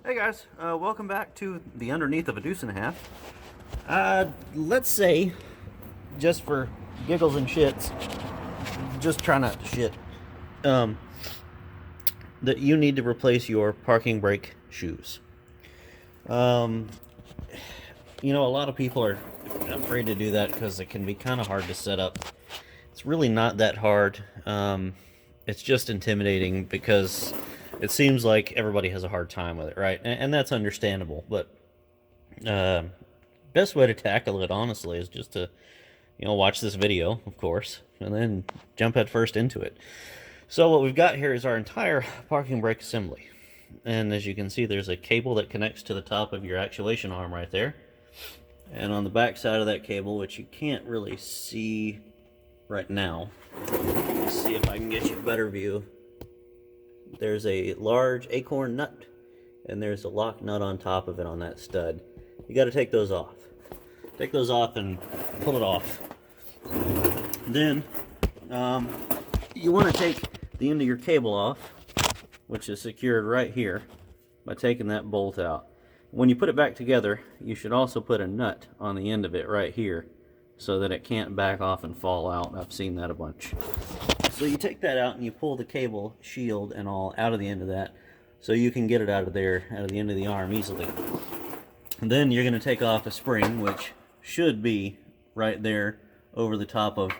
Hey guys, welcome back to the underneath of a deuce and a half. Let's say, just for giggles and shits, just try not to shit, um, that you need to replace your parking brake shoes. Um, a lot of people are afraid to do that because it can be kind of hard to set up. It's really not that hard. It's just intimidating because it seems like everybody has a hard time with it, right? And that's understandable. But best way to tackle it, honestly, is just to watch this video, of course, and then jump head first into it. So what we've got here is our entire parking brake assembly, and as you can see, there's a cable that connects to the top of your actuation arm right there. And on the back side of that cable, which you can't really see right now, let's see if I can get you a better view. There's a large acorn nut, and there's a lock nut on top of it on that stud. You got to take those off. Take those off and pull it off. Then you want to take the end of your cable off, which is secured right here, by taking that bolt out. When you put it back together, you should also put a nut on the end of it right here so that it can't back off and fall out. I've seen that a bunch. So you take that out and you pull the cable shield and all out of the end of that so you can get it out of there, out of the end of the arm easily. And then you're going to take off a spring, which should be right there over the top of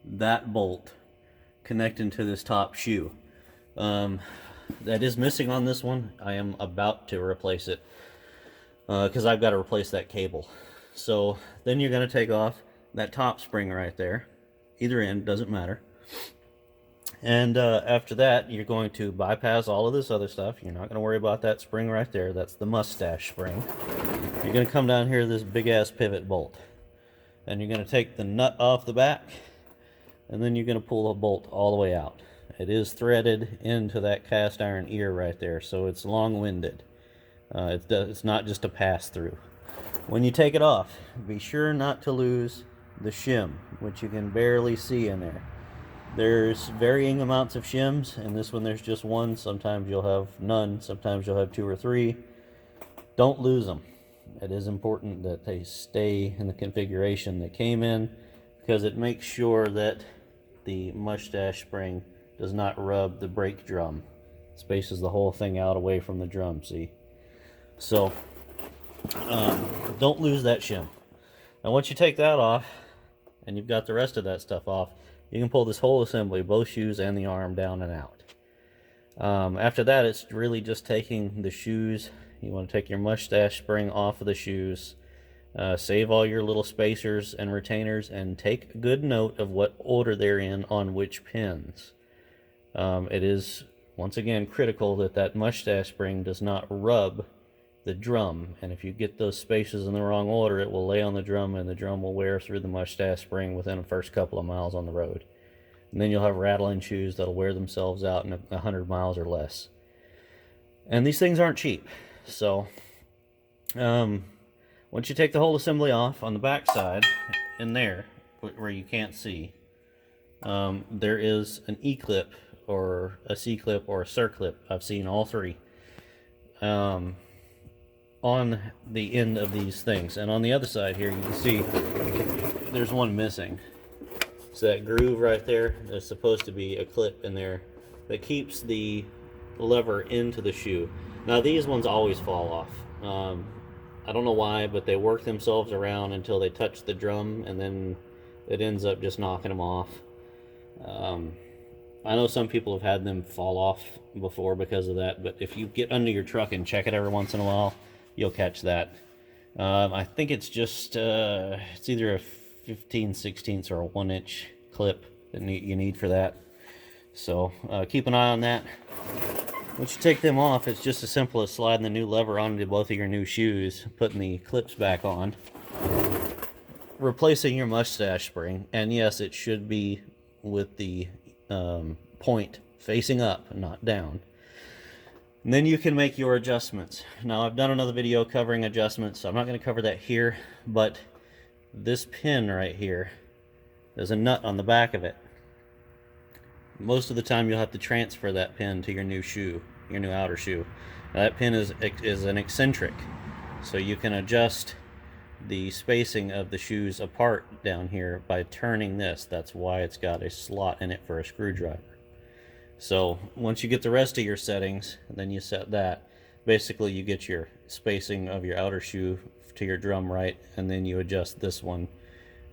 that bolt connecting to this top shoe. That is missing on this one. I am about to replace it because I've got to replace that cable. So then you're going to take off that top spring right there. Either end, doesn't matter. And after that, you're going to bypass all of this other stuff. You're not going to worry about that spring right there. That's the mustache spring. You're going to come down here to this big-ass pivot bolt. And you're going to take the nut off the back, and then you're going to pull the bolt all the way out. It is threaded into that cast iron ear right there, so it's long-winded. It's not just a pass-through. When you take it off, be sure not to lose the shim, which you can barely see in there. There's varying amounts of shims. In this one there's just one. Sometimes you'll have none. Sometimes you'll have two or three. Don't lose them. It is important that they stay in the configuration they came in because it makes sure that the mustache spring does not rub the brake drum. It spaces the whole thing out away from the drum, see? So don't lose that shim. Now once you take that off and you've got the rest of that stuff off, you can pull this whole assembly, both shoes and the arm, down and out. After that, it's really just taking the shoes. You want to take your mustache spring off of the shoes, save all your little spacers and retainers, and take good note of what order they're in on which pins. It is, once again, critical that that mustache spring does not rub the drum, and if you get those spacers in the wrong order, it will lay on the drum and the drum will wear through the mustache spring within the first couple of miles on the road. And then you'll have rattling shoes that'll wear themselves out in 100 miles or less. And these things aren't cheap. So once you take the whole assembly off, on the back side in there where you can't see, there is an E-clip or a C-clip or a C-clip. I've seen all three on the end of these things. And on the other side here, you can see there's one missing. So that groove right there, there's supposed to be a clip in there that keeps the lever into the shoe. Now these ones always fall off. I don't know why, but they work themselves around until they touch the drum, and then it ends up just knocking them off. I know some people have had them fall off before because of that, but if you get under your truck and check it every once in a while, you'll catch that. I think it's just it's either a 15/16 or a 1-inch clip that you need for that. So keep an eye on that. Once you take them off, it's just as simple as sliding the new lever onto both of your new shoes, putting the clips back on, replacing your mustache spring, and yes, it should be with the point facing up, not down. And then you can make your adjustments. Now I've done another video covering adjustments, so I'm not going to cover that here, but this pin right here, there's a nut on the back of it. Most of the time you'll have to transfer that pin to your new shoe, your new outer shoe. Now, that pin is an eccentric, so you can adjust the spacing of the shoes apart down here by turning this. That's why it's got a slot in it for a screwdriver. So once you get the rest of your settings, then you set that. Basically, you get your spacing of your outer shoe to your drum right, and then you adjust this one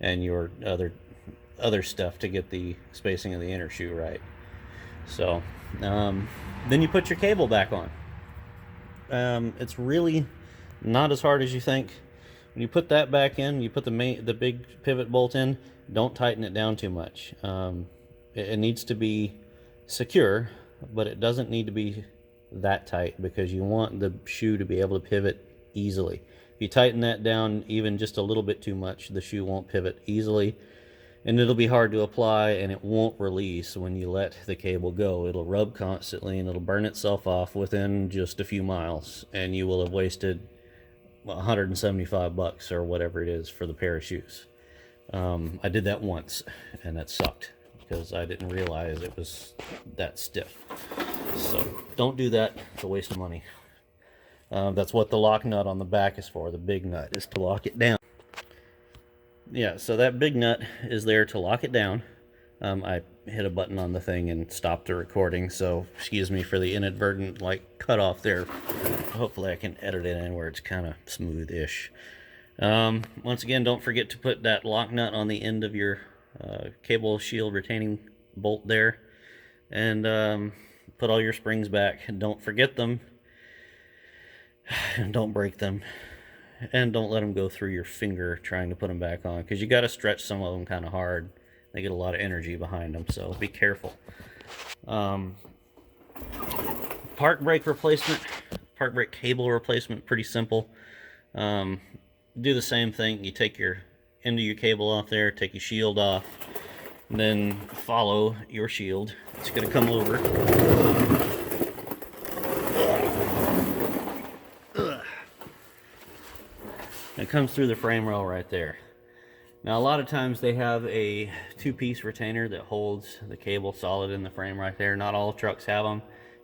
and your other stuff to get the spacing of the inner shoe right. So then you put your cable back on. It's really not as hard as you think. When you put that back in, you put the big pivot bolt in, don't tighten it down too much. It needs to be secure, but it doesn't need to be that tight, because you want the shoe to be able to pivot easily. If you tighten that down even just a little bit too much, the shoe won't pivot easily, and it'll be hard to apply, and it won't release when you let the cable go. It'll rub constantly, and it'll burn itself off within just a few miles, and you will have wasted $175 or whatever it is for the pair of shoes. I did that once, and that sucked because I didn't realize it was that stiff. So don't do that. It's a waste of money. That's what the lock nut on the back is for. The big nut is to lock it down. Yeah, so that big nut is there to lock it down. I hit a button on the thing and stopped the recording, so excuse me for the inadvertent cut off there. Hopefully I can edit it in where it's kind of smooth-ish. Once again, don't forget to put that lock nut on the end of your cable shield retaining bolt there, and put all your springs back. And don't forget them, and don't break them, and don't let them go through your finger trying to put them back on, because you got to stretch some of them kind of hard. They get a lot of energy behind them, so be careful. Park brake replacement, park brake cable replacement, pretty simple. Do the same thing. You take your end of your cable off there, take your shield off, and then follow your shield. It's going to come over. It comes through the frame rail right there. Now, a lot of times they have a two-piece retainer that holds the cable solid in the frame right there. Not all trucks have them.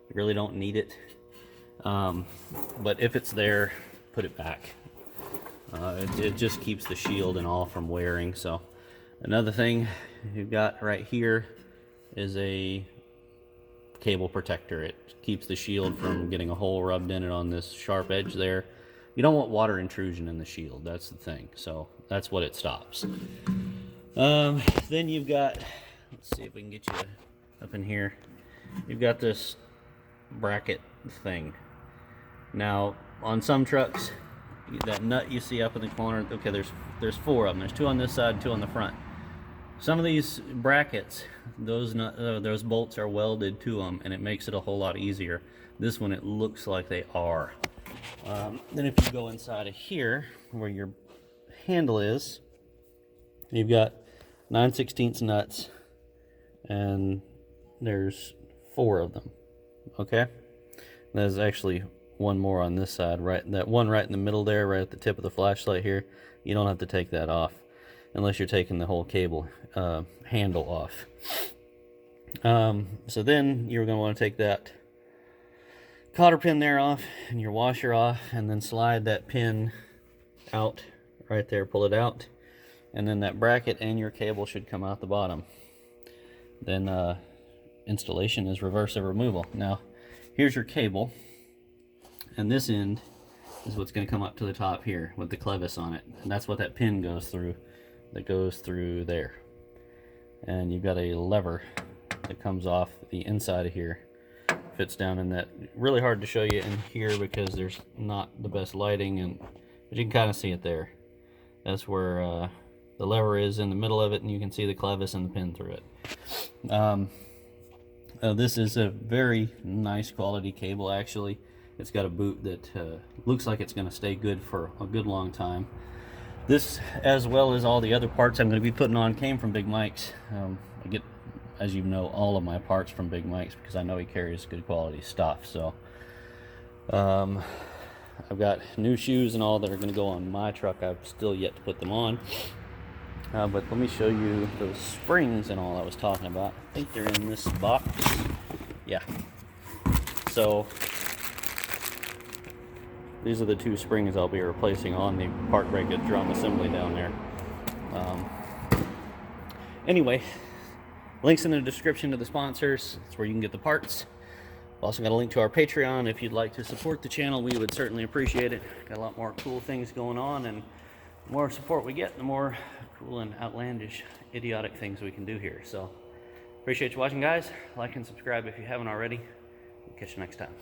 You really don't need it. But if it's there, put it back. It just keeps the shield and all from wearing. So another thing you've got right here is a cable protector. It keeps the shield from getting a hole rubbed in it on this sharp edge there. You don't want water intrusion in the shield. That's the thing. So that's what it stops. Then you've got, let's see if we can get you up in here. You've got this bracket thing. Now, on some trucks, that nut you see up in the corner, okay, there's four of them. There's two on this side and two on the front. Some of these brackets, those bolts are welded to them, and it makes it a whole lot easier. This one, it looks like they are. Then if you go inside of here, where your handle is, you've got 9/16 nuts, and there's four of them. Okay, there's actually one more on this side, right? That one right in the middle there, right at the tip of the flashlight here. You don't have to take that off unless you're taking the whole cable handle off. So then you're going to want to take that cotter pin there off and your washer off, and then slide that pin out right there, pull it out, and then that bracket and your cable should come out the bottom. Then installation is reverse of removal. Now here's your cable, and this end is what's going to come up to the top here with the clevis on it, and that's what that pin goes through, that goes through there. And you've got a lever that comes off the inside of here, fits down in that. Really hard to show you in here because there's not the best lighting, but you can kind of see it there. That's where the lever is in the middle of it, and you can see the clevis and the pin through it. This is a very nice quality cable, actually. It's got a boot that looks like it's going to stay good for a good long time. This, as well as all the other parts I'm going to be putting on, came from Big Mike's. I get, as you know, all of my parts from Big Mike's because I know he carries good quality stuff. So I've got new shoes and all that are going to go on my truck. I've still yet to put them on. But let me show you those springs and all I was talking about. I think they're in this box. Yeah. So These are the two springs I'll be replacing on the park brake drum assembly down there. Anyway, links in the description to the sponsors. That's where you can get the parts. Also got a link to our Patreon. If you'd like to support the channel, we would certainly appreciate it. Got a lot more cool things going on, and the more support we get, the more cool and outlandish, idiotic things we can do here. So, appreciate you watching, guys. Like and subscribe if you haven't already. We'll catch you next time.